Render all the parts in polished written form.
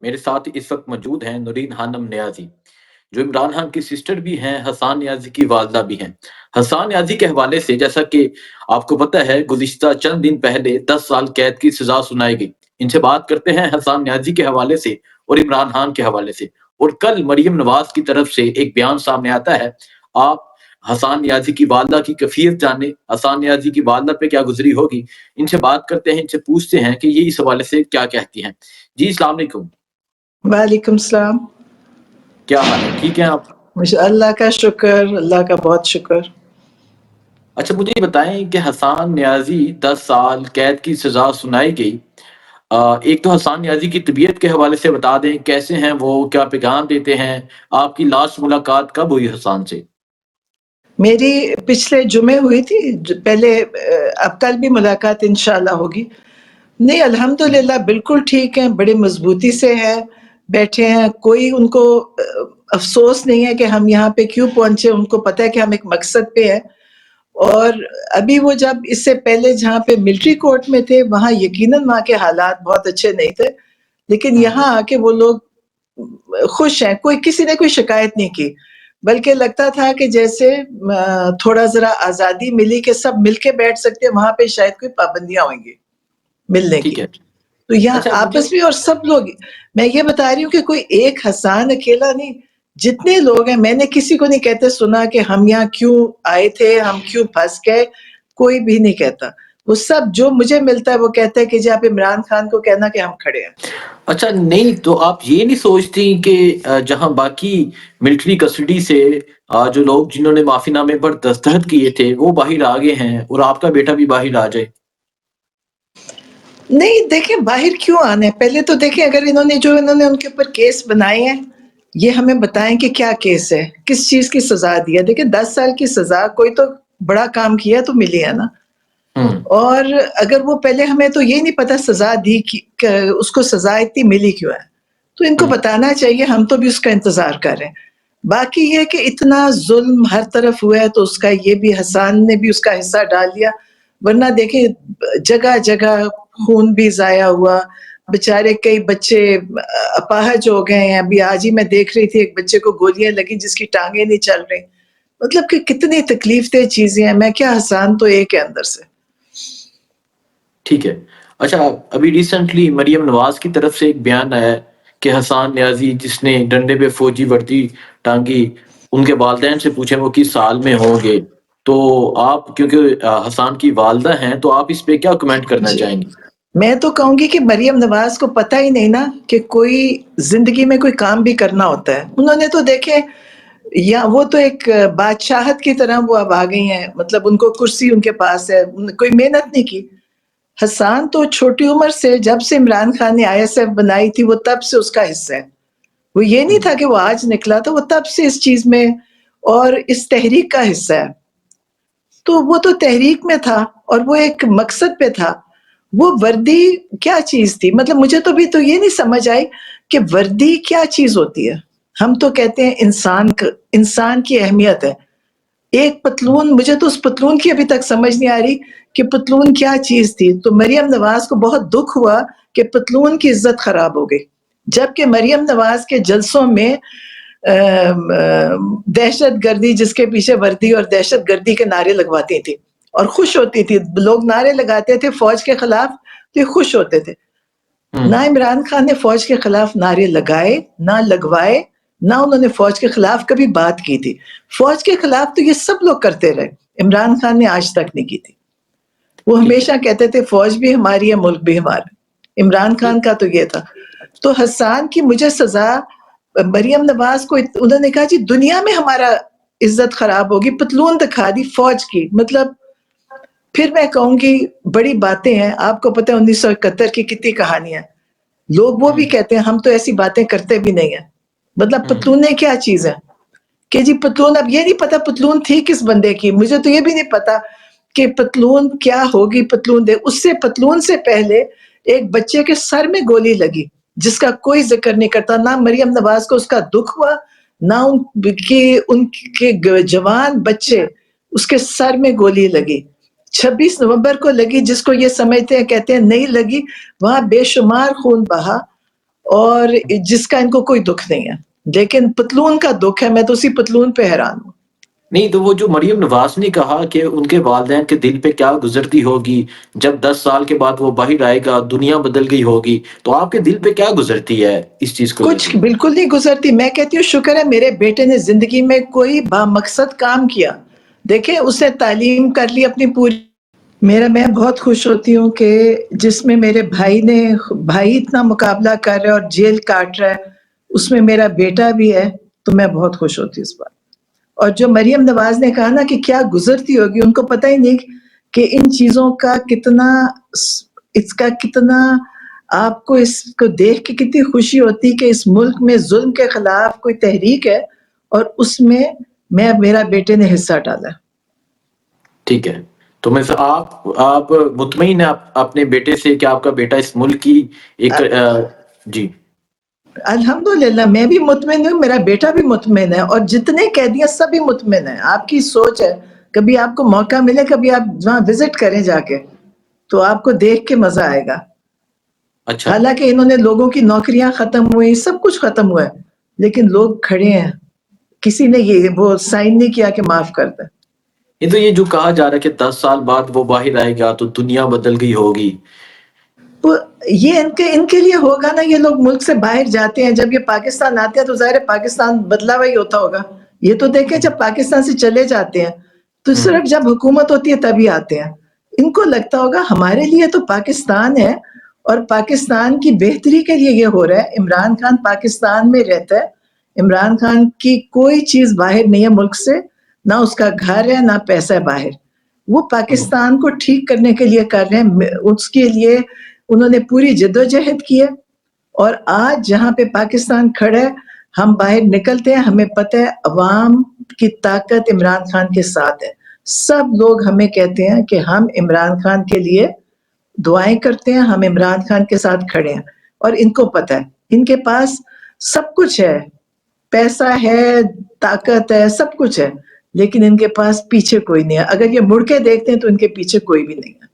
میرے ساتھ اس وقت موجود ہیں نورین خانم نیازی، جو عمران خان کی سسٹر بھی ہیں، حسان نیازی کی والدہ بھی ہیں۔ حسان نیازی کے حوالے سے جیسا کہ آپ کو پتہ ہے گزشتہ چند دن پہلے 10 سال قید کی سزا سنائی گئی۔ ان سے بات کرتے ہیں حسان نیازی کے حوالے سے اور عمران خان کے حوالے سے۔ اور کل مریم نواز کی طرف سے ایک بیان سامنے آتا ہے۔ آپ حسان نیازی کی والدہ کی کیفیت جانیں، حسان نیازی کی والدہ پہ کیا گزری ہوگی، ان سے بات کرتے ہیں، ان سے پوچھتے ہیں کہ یہ اس حوالے سے کیا کہتی ہیں۔ جی السلام علیکم۔ وعلیکم السلام۔ کیا حال ہے، ٹھیک ہیں آپ؟ اللہ کا شکر، اللہ کا بہت شکر۔ اچھا مجھے یہ بتائیں کہ حسان نیازی 10 سال قید کی سزا سنائی گئی۔ ایک تو حسان نیازی کی طبیعت کے حوالے سے بتا دیں، کیسے ہیں وہ، کیا پیغام دیتے ہیں، آپ کی لاسٹ ملاقات کب ہوئی حسان سے؟ میری پچھلے جمعے ہوئی تھی، پہلے اب کل بھی ملاقات انشاءاللہ ہوگی۔ نہیں الحمدللہ بالکل ٹھیک ہیں، بڑے مضبوطی سے ہیں، بیٹھے ہیں، کوئی ان کو افسوس نہیں ہے کہ ہم یہاں پہ کیوں پہنچے، ان کو پتہ ہے کہ ہم ایک مقصد پہ ہیں۔ اور ابھی وہ جب اس سے پہلے جہاں پہ ملٹری کورٹ میں تھے وہاں یقیناً وہاں کے حالات بہت اچھے نہیں تھے، لیکن یہاں آ کے وہ لوگ خوش ہیں، کوئی کسی نے کوئی شکایت نہیں کی، بلکہ لگتا تھا کہ جیسے تھوڑا ذرا آزادی ملی کہ سب مل کے بیٹھ سکتے، وہاں پہ شاید کوئی پابندیاں ہوئیں گی ملنے کی۔ ٹھیک ہے۔ تو یہاں اچھا مجھے آپس میں اور سب لوگ، میں یہ بتا رہی ہوں کہ کوئی ایک حسان اکیلا نہیں، جتنے لوگ ہیں، میں نے کسی کو نہیں کہتے سنا کہ ہم یہاں کیوں آئے تھے، ہم کیوں پھنس گئے، کوئی بھی نہیں کہتا۔ وہ سب جو مجھے ملتا ہے وہ کہتا ہے کہ جی آپ عمران خان کو کہنا کہ ہم کھڑے ہیں۔ اچھا نہیں تو آپ یہ نہیں سوچتی کہ جہاں باقی ملٹری کسٹڈی سے جو لوگ جنہوں نے معافی نامے پر دستخط کیے تھے وہ باہر آ گئے ہیں اور آپ کا بیٹا بھی باہر آ جائے؟ نہیں دیکھیں باہر کیوں آنا ہے، پہلے تو دیکھیں اگر انہوں نے ان کے اوپر کیس بنائے ہیں، یہ ہمیں بتائیں کہ کیا کیس ہے، کس چیز کی سزا دی ہے۔ دیکھیں 10 سال کی سزا، کوئی تو بڑا کام کیا تو ملی ہے نا۔ اور اگر وہ پہلے ہمیں تو یہ نہیں پتا سزا دی کہ اس کو سزا اتنی ملی کیوں ہے، تو ان کو بتانا چاہیے، ہم تو بھی اس کا انتظار کر رہے ہیں۔ باقی یہ کہ اتنا ظلم ہر طرف ہوا ہے تو اس کا یہ بھی حسان نے بھی اس کا حصہ ڈال دیا، ورنہ دیکھیں جگہ جگہ خون بھی ضائع ہوا، بےچارے کئی بچے اپاہج ہو گئے ہیں۔ ابھی آج ہی میں دیکھ رہی تھی ایک بچے کو گولیاں لگی جس کی ٹانگیں نہیں چل رہی، مطلب کہ کتنی تکلیف دہ چیزیں ہیں۔ میں کیا حسان تو ایک ہے اندر سے۔ ٹھیک ہے۔ اچھا ابھی ریسنٹلی مریم نواز کی طرف سے ایک بیان آیا ہے کہ حسان نیازی جس نے ڈنڈے پہ فوجی وردی ٹانگی، ان کے والدین سے پوچھیں وہ کس سال میں ہوں گے، تو آپ کیونکہ حسان کی والدہ ہیں تو آپ اس پہ کیا کمنٹ کرنا جی چاہیں گی؟ میں تو کہوں گی کہ مریم نواز کو پتہ ہی نہیں نا کہ کوئی زندگی میں کوئی کام بھی کرنا ہوتا ہے۔ انہوں نے تو دیکھے، یا وہ تو ایک بادشاہت کی طرح وہ اب آ گئی ہیں، مطلب ان کو کرسی ان کے پاس ہے، کوئی محنت نہیں کی۔ حسان تو چھوٹی عمر سے، جب سے عمران خان نے ISF بنائی تھی وہ تب سے اس کا حصہ ہے۔ وہ یہ نہیں تھا کہ وہ آج نکلا تھا، وہ تب سے اس چیز میں اور اس تحریک کا حصہ ہے۔ تو وہ تو تحریک میں تھا اور وہ ایک مقصد پہ تھا۔ وہ وردی کیا چیز تھی، مطلب مجھے تو بھی تو یہ نہیں سمجھ آئی کہ وردی کیا چیز ہوتی ہے۔ ہم تو کہتے ہیں انسان کی اہمیت ہے۔ ایک پتلون، مجھے تو اس پتلون کی ابھی تک سمجھ نہیں آ رہی کہ پتلون کیا چیز تھی۔ تو مریم نواز کو بہت دکھ ہوا کہ پتلون کی عزت خراب ہو گئی، جبکہ مریم نواز کے جلسوں میں دہشت گردی، جس کے پیچھے وردی اور دہشت گردی کے نعرے لگواتی تھی اور خوش ہوتی تھی۔ لوگ نعرے لگاتے تھے فوج کے خلاف تو یہ خوش ہوتے تھے۔ نہ عمران خان نے فوج کے خلاف نعرے لگائے، نہ لگوائے، نہ انہوں نے فوج کے خلاف کبھی بات کی تھی۔ فوج کے خلاف تو یہ سب لوگ کرتے رہے، عمران خان نے آج تک نہیں کی تھی۔ وہ ہمیشہ کہتے تھے فوج بھی ہماری ہے، ملک بھی ہمارا۔ عمران خان کا تو یہ تھا۔ تو حسان کی مجھے سزا، مریم نواز کو انہوں نے کہا جی دنیا میں ہمارا عزت خراب ہوگی، پتلون دکھا دی فوج کی، مطلب پھر میں کہوں گی بڑی باتیں ہیں۔ آپ کو پتہ ہے 1971 کی کتنی کہانیاں، لوگ وہ بھی کہتے ہیں ہم تو ایسی باتیں کرتے بھی نہیں ہیں۔ مطلب پتلونیں کیا چیز ہے کہ جی پتلون، اب یہ نہیں پتا پتلون تھی کس بندے کی، مجھے تو یہ بھی نہیں پتا کہ پتلون کیا ہوگی۔ پتلون دے اس سے، پتلون سے پہلے ایک بچے کے سر میں گولی لگی جس کا کوئی ذکر نہیں کرتا، نہ مریم نواز کو اس کا دکھ ہوا، نہ ان کے جوان بچے، اس کے سر میں گولی لگی۔ 26 نومبر کو لگی، جس کو یہ سمجھتے ہیں کہتے ہیں نہیں لگی، وہاں بے شمار خون بہا اور جس کا ان کو کوئی دکھ نہیں ہے، لیکن پتلون کا دکھ ہے. میں تو اسی پتلون پہ حیران ہوں. نہیں تو وہ جو مریم نواز نے کہا کہ ان کے والدین کے دل پہ کیا گزرتی ہوگی جب 10 سال کے بعد وہ باہر آئے گا، دنیا بدل گئی ہوگی، تو آپ کے دل پہ کیا گزرتی ہے اس چیز کو لے کچھ کے؟ بالکل نہیں گزرتی. میں کہتی ہوں شکر ہے میرے بیٹے نے زندگی میں کوئی بامقصد کام کیا. دیکھیں اس نے تعلیم کر لی اپنی پوری. میں بہت خوش ہوتی ہوں کہ جس میں میرے بھائی اتنا مقابلہ کر رہا ہے اور جیل کاٹ رہا ہے، اس میں میرا بیٹا بھی ہے، تو میں بہت خوش ہوتی ہوں اس بات. اور جو مریم نواز نے کہا نا کہ کیا گزرتی ہوگی، ان کو پتہ ہی نہیں کہ ان چیزوں کا کتنا آپ کو اس کو دیکھ کے کتنی خوشی ہوتی کہ اس ملک میں ظلم کے خلاف کوئی تحریک ہے اور اس میں میرا بیٹے نے حصہ ڈالا. ٹھیک ہے، تو میں آپ مطمئن ہیں اپنے بیٹے سے کہ آپ کا بیٹا اس ملک کی ایک جی؟ الحمدللہ میں بھی مطمئن ہوں، میرا بیٹا بھی مطمئن ہے، اور جتنے قیدی ہیں سبھی مطمئن ہیں. آپ کی سوچ ہے، کبھی آپ کو موقع ملے، کبھی آپ وہاں وزٹ کریں جا کے، تو آپ کو دیکھ کے مزہ آئے گا. اچھا. حالانکہ انہوں نے لوگوں کی نوکریاں ختم ہوئی، سب کچھ ختم ہوا ہے، لیکن لوگ کھڑے ہیں، کسی نے وہ سائن نہیں کیا کہ معاف کر دیں. یہ جو کہا جا رہا ہے کہ 10 سال بعد وہ باہر آئے گا تو دنیا بدل گئی ہوگی، تو یہ ان کے لیے ہوگا نا. یہ لوگ ملک سے باہر جاتے ہیں، جب یہ پاکستان آتے ہیں تو ظاہر ہے پاکستان بدلا ہوا ہی ہوتا ہوگا. یہ تو دیکھیں جب پاکستان سے چلے جاتے ہیں تو صرف جب حکومت ہوتی ہے تبھی آتے ہیں. ان کو لگتا ہوگا ہمارے لیے تو پاکستان ہے اور پاکستان کی بہتری کے لیے یہ ہو رہا ہے. عمران خان پاکستان میں رہتا ہے، عمران خان کی کوئی چیز باہر نہیں ہے ملک سے، نہ اس کا گھر ہے نہ پیسہ ہے باہر. وہ پاکستان کو ٹھیک کرنے کے لیے کر رہے ہیں، اس کے لیے انہوں نے پوری جدوجہد کی ہے. اور آج جہاں پہ پاکستان کھڑا ہے، ہم باہر نکلتے ہیں، ہمیں پتہ ہے عوام کی طاقت عمران خان کے ساتھ ہے. سب لوگ ہمیں کہتے ہیں کہ ہم عمران خان کے لیے دعائیں کرتے ہیں، ہم عمران خان کے ساتھ کھڑے ہیں. اور ان کو پتہ ہے ان کے پاس سب کچھ ہے، پیسہ ہے، طاقت ہے، سب کچھ ہے، لیکن ان کے پاس پیچھے کوئی نہیں ہے. اگر یہ مڑ کے دیکھتے ہیں تو ان کے پیچھے کوئی بھی نہیں ہے.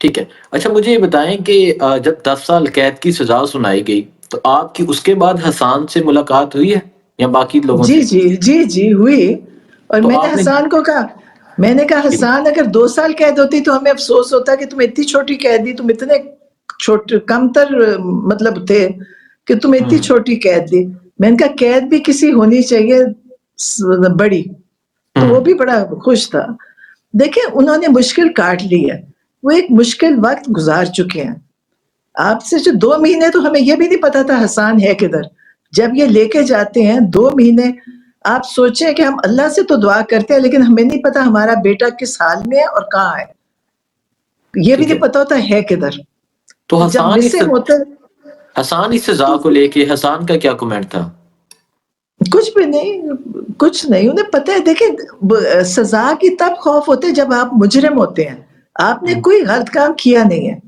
ٹھیک ہے. اچھا مجھے یہ بتائیں کہ جب 10 سال قید کی سزا سنائی گئی تو آپ کی اس کے بعد حسان سے ملاقات ہوئی ہے یا باقی لوگوں جی سے؟ جی جی جی ہوئی. اور تو میں نے آپ نے حسان کو کہا، میں نے کہا حسان اگر 2 سال قید ہوتی تو ہمیں افسوس ہوتا کہ تم اتنی چھوٹی قید دی، تم اتنے کم تر مطلب تھے کہ تم اتنی چھوٹی قید دی. میں نے کہا قید بھی کسی ہونی چاہیے بڑی. تو وہ بھی بڑا خوش تھا. دیکھیں انہوں نے مشکل کاٹ لی ہے، وہ ایک مشکل وقت گزار چکے ہیں. آپ سے جو 2 مہینے تو ہمیں یہ بھی نہیں پتا تھا حسان ہے کدھر. جب یہ لے کے جاتے ہیں 2 مہینے، آپ سوچیں کہ ہم اللہ سے تو دعا کرتے ہیں لیکن ہمیں نہیں پتا ہمارا بیٹا کس حال میں ہے اور کہاں ہے. یہ بھی ٹھیک ہے. نہیں پتا ہوتا ہے کدھر. تو تو جب مسنگ ہوتا حسان اس سزا کو لے کے حسان کا کیا کمنٹ تھا؟ کچھ بھی نہیں، کچھ نہیں. انہیں پتہ ہے دیکھیں سزا کی تب خوف ہوتے ہیں جب آپ مجرم ہوتے ہیں. آپ نے کوئی غلط کام کیا نہیں ہے.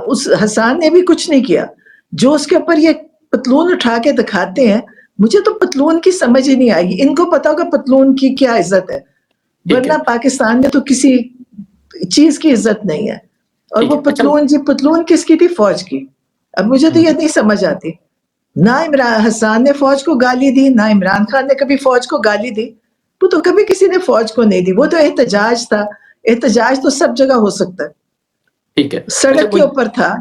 اس حسان نے بھی کچھ نہیں کیا. جو اس کے اوپر یہ پتلون اٹھا کے دکھاتے ہیں، مجھے تو پتلون کی سمجھ ہی نہیں آئی. ان کو پتا ہوگا پتلون کی کیا عزت ہے، ٹھیک ہے. ورنہ پاکستان میں تو کسی چیز کی عزت نہیں ہے. اور ٹھیک وہ ہے. اچھا. پتلون کس کی تھی؟ فوج کی. اب مجھے تو یہ نہیں سمجھ آتی. نہ حسان نے فوج کو گالی دی، نہ عمران خان نے کبھی فوج کو گالی دی. وہ تو کبھی کسی نے فوج کو نہیں دی. وہ تو احتجاج تھا. احتجاج تو سب جگہ ہو سکتا ہے، ٹھیک ہے. سڑک کے اوپر تھا.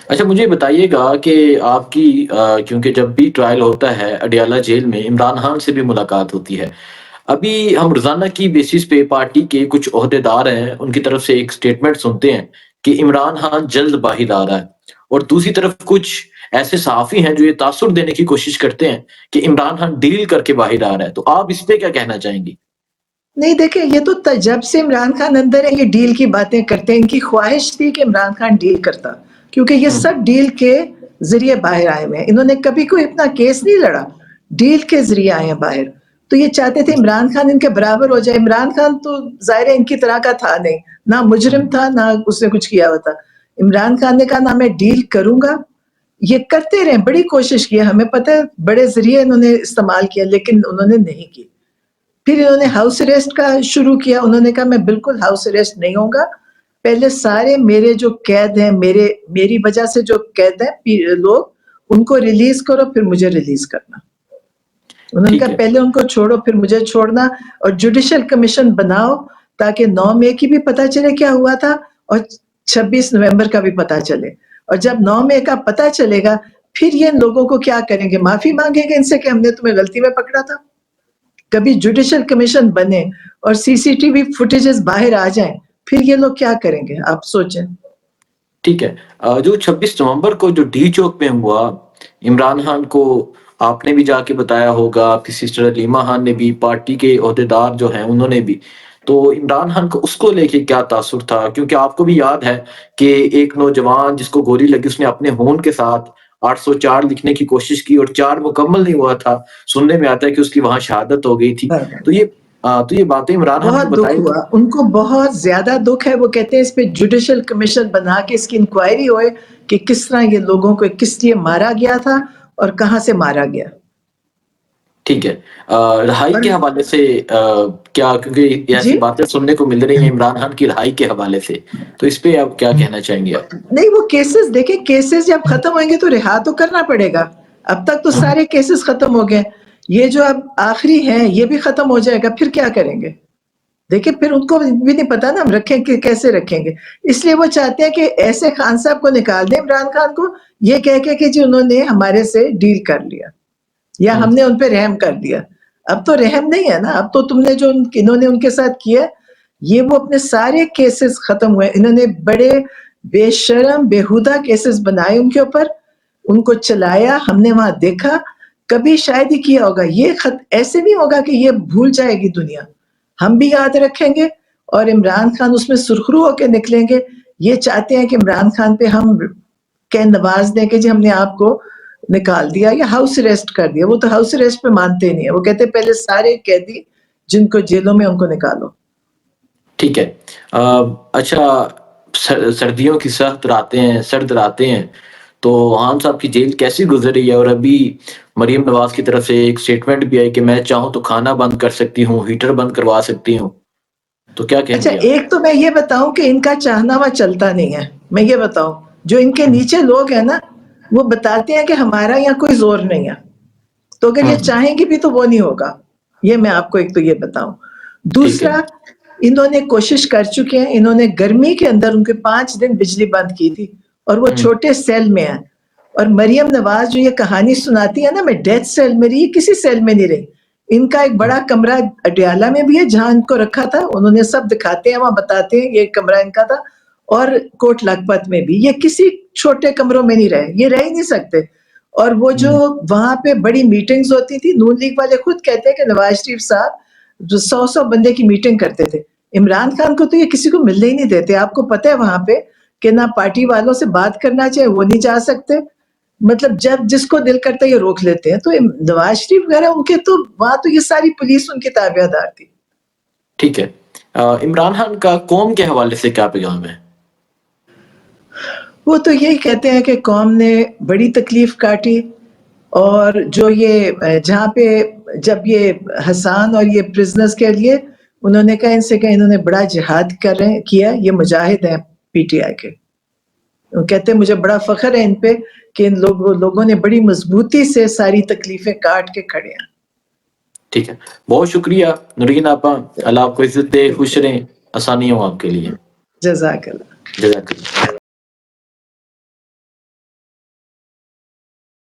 اچھا مجھے بتائیے گا کہ آپ کی کیونکہ جب بھی ٹرائل ہوتا ہے اڈیالہ جیل میں عمران خان سے بھی ملاقات ہوتی ہے. ابھی ہم روزانہ کی بیسس پہ پارٹی کے کچھ عہدیدار ہیں، ان کی طرف سے ایک سٹیٹمنٹ سنتے ہیں کہ عمران خان جلد باہر آ رہا ہے، اور دوسری طرف کچھ ایسے صحافی ہیں جو یہ تاثر دینے کی کوشش کرتے ہیں کہ عمران خان ڈیل کر کے باہر آ رہا ہے. تو آپ اس پہ کیا کہنا چاہیں گی؟ نہیں دیکھیں، یہ تو جب سے عمران خان اندر ہے یہ ڈیل کی باتیں کرتے ہیں. ان کی خواہش تھی کہ عمران خان ڈیل کرتا، کیونکہ یہ سب ڈیل کے ذریعے باہر آئے ہوئے ہیں. انہوں نے کبھی کوئی اپنا کیس نہیں لڑا، ڈیل کے ذریعے آئے ہیں باہر. تو یہ چاہتے تھے عمران خان ان کے برابر ہو جائے. عمران خان تو ظاہر ہے ان کی طرح کا تھا نہیں، نہ مجرم تھا نہ اس نے کچھ کیا ہوا تھا. عمران خان نے کہا نہ میں ڈیل کروں گا. یہ کرتے رہے، بڑی کوشش کی، ہمیں پتہ ہے بڑے ذریعے انہوں نے استعمال کیا لیکن انہوں نے نہیں کی. پھر انہوں نے ہاؤس اریسٹ کا شروع کیا. انہوں نے کہا میں بالکل ہاؤس اریسٹ نہیں ہوں گا، پہلے سارے میرے جو قید ہیں، میری وجہ سے جو قید ہیں لوگ، ان کو ریلیز کرو پھر مجھے ریلیز کرنا. انہوں نے ٹھیک کہا ہے. پہلے ان کو چھوڑو پھر مجھے چھوڑنا، اور جوڈیشل کمیشن بناؤ تاکہ 9 مئی کی بھی پتہ چلے کیا ہوا تھا اور 26 نومبر کا بھی پتہ چلے. اور جب 9 مئی کا پتہ چلے گا پھر یہ لوگوں کو کیا کریں گے؟ معافی مانگیں گے ان سے کہ ہم نے تمہیں غلطی میں پکڑا تھا. کبھی جوڈیشل کمیشن بنے اور سی سی ٹی وی فوٹیجز باہر آ جائیں پھر یہ لوگ کیا کریں گے؟ آپ سوچیں. ٹھیک ہے. جو 26 نومبر کو جو ڈی چوک میں ہوا، عمران خان کو آپ نے بھی جا کے بتایا ہوگا، آپ کی سسٹر علیمہ خان نے بھی، پارٹی کے عہدیدار جو ہیں انہوں نے بھی. تو عمران خان کو اس کو لے کے کیا تاثر تھا؟ کیونکہ آپ کو بھی یاد ہے کہ ایک نوجوان جس کو گولی لگی اس نے اپنے ہون کے ساتھ 804 لکھنے کی کوشش کی اور 4 مکمل نہیں ہوا تھا. سننے میں آتا ہے کہ اس کی وہاں شہادت ہو گئی تھی. تو یہ باتیں عمران خان کو بہت دکھ بتائی ہوا، ان کو بہت زیادہ دکھ ہے. وہ کہتے ہیں اس پہ جوڈیشل کمیشن بنا کے اس کی انکوائری ہوئے کہ کس طرح یہ لوگوں کو کس لیے مارا گیا تھا اور کہاں سے مارا گیا. ٹھیک ہے. رہائی اور کے حوالے سے کیا، کیونکہ جی ایسی باتیں سننے کو مل رہی ہیں عمران خان کی رہائی کے حوالے سے، تو اس پہ آپ کیا کہنا چاہیں گے آپ؟ نہیں، وہ کیسز دیکھیں، کیسز جب ختم ہوئیں گے تو رہا تو کرنا پڑے گا. اب تک تو سارے کیسز ختم ہو گئے، یہ جو اب آخری ہیں یہ بھی ختم ہو جائے گا، پھر کیا کریں گے؟ دیکھیں پھر ان کو بھی نہیں پتا نا ہم رکھیں کہ کیسے رکھیں گے. اس لیے وہ چاہتے ہیں کہ ایسے خان صاحب کو نکال دیں، عمران خان کو، یہ کہہ کے کہ جی انہوں نے ہمارے سے ڈیل کر لیا یا ہم نے ان پہ رحم کر دیا. اب تو رحم نہیں ہے نا، اب تو تم نے جو انہوں نے ان کے ساتھ کیا، یہ وہ اپنے سارے کیسز ختم ہوئے. انہوں نے بڑے بے شرم بےہودہ کیسز بنائے ان کے اوپر، ان کو چلایا، ہم نے وہاں دیکھا. کبھی شاید ہی کیا ہوگا یہ ایسے نہیں ہوگا کہ یہ بھول جائے گی دنیا، ہم بھی یاد رکھیں گے اور عمران خان اس میں سرخرو ہو کے نکلیں گے. یہ چاہتے ہیں کہ عمران خان پہ ہم کہ نواز دیں کہ جی ہم نے آپ کو نکال دیا یا ہاؤس اریسٹ کر دیا. وہ تو ہاؤس اریسٹ پہ مانتے نہیں ہیں، وہ کہتے ہیں پہلے سارے قیدی جن کو جیلوں میں ان کو نکالو. ٹھیک ہے. اچھا، سردیوں کی سرد راتیں ہیں، تو خان صاحب کی جیل کیسی گزر رہی ہے؟ اور ابھی مریم نواز کی طرف سے ایک سٹیٹمنٹ بھی آئی کہ میں چاہوں تو کھانا بند کر سکتی ہوں، ہیٹر بند کروا سکتی ہوں. تو کیا کہیں اچھا گے آپ؟ ایک تو میں یہ بتاؤں کہ ان کا چاہنا ہوا چلتا نہیں ہے. میں یہ بتاؤں جو ان کے نیچے لوگ ہیں نا وہ بتاتے ہیں کہ ہمارا یہاں کوئی زور نہیں ہے، تو اگر یہ چاہیں گے بھی تو وہ نہیں ہوگا. یہ میں آپ کو ایک تو یہ بتاؤں. ٹھیک ہے. دوسرا، انہوں نے کوشش کر چکے ہیں، انہوں نے گرمی کے اندر ان کے 5 دن بجلی بند کی تھی اور وہ چھوٹے سیل میں ہیں. اور مریم نواز جو یہ کہانی سناتی ہے نا میں ڈیتھ سیل میں رہی، کسی سیل میں نہیں رہی. ان کا ایک بڑا کمرہ اڈیالہ میں بھی ہے جہاں ان کو رکھا تھا، انہوں نے سب دکھاتے ہیں وہاں، بتاتے ہیں یہ کمرہ ان کا تھا. اور کوٹ لکھپت میں بھی یہ کسی چھوٹے کمروں میں نہیں رہے، یہ رہ ہی نہیں سکتے. اور وہ جو وہاں پہ بڑی میٹنگز ہوتی تھی، نون لیگ والے خود کہتے ہیں کہ نواز شریف صاحب جو 100 بندے کی میٹنگ کرتے تھے. عمران خان کو تو یہ کسی کو ملنے ہی نہیں دیتے. آپ کو پتہ ہے وہاں پہ کہ نہ پارٹی والوں سے بات کرنا چاہے وہ نہیں جا سکتے، مطلب جب جس کو دل کرتا ہے یہ روک لیتے ہیں. تو نواز شریف وغیرہ ان کے تو وہاں تو یہ ساری پولیس ان کی تابع دار تھی. ٹھیک ہے. عمران خان کا قوم کے حوالے سے کیا پیغام ہے؟ وہ تو یہی کہتے ہیں کہ قوم نے بڑی تکلیف کاٹی، اور جو یہ جہاں پہ جب یہ حسان اور یہ پرزنرز کے لیے انہوں نے کہا ان سے کہ انہوں نے بڑا جہاد کیا، یہ مجاہد ہیں پی ٹی آئی کے. وہ کہتے ہیں مجھے بڑا فخر ہے ان پہ کہ ان لوگوں نے بڑی مضبوطی سے ساری تکلیفیں کاٹ کے کھڑے ہیں. ٹھیک ہے. بہت شکریہ نورین آپا، اللہ آپ کو عزت دے، خوش رہیں، آسانی ہو آپ کے لیے. جزاک اللہ. جزاک اللہ.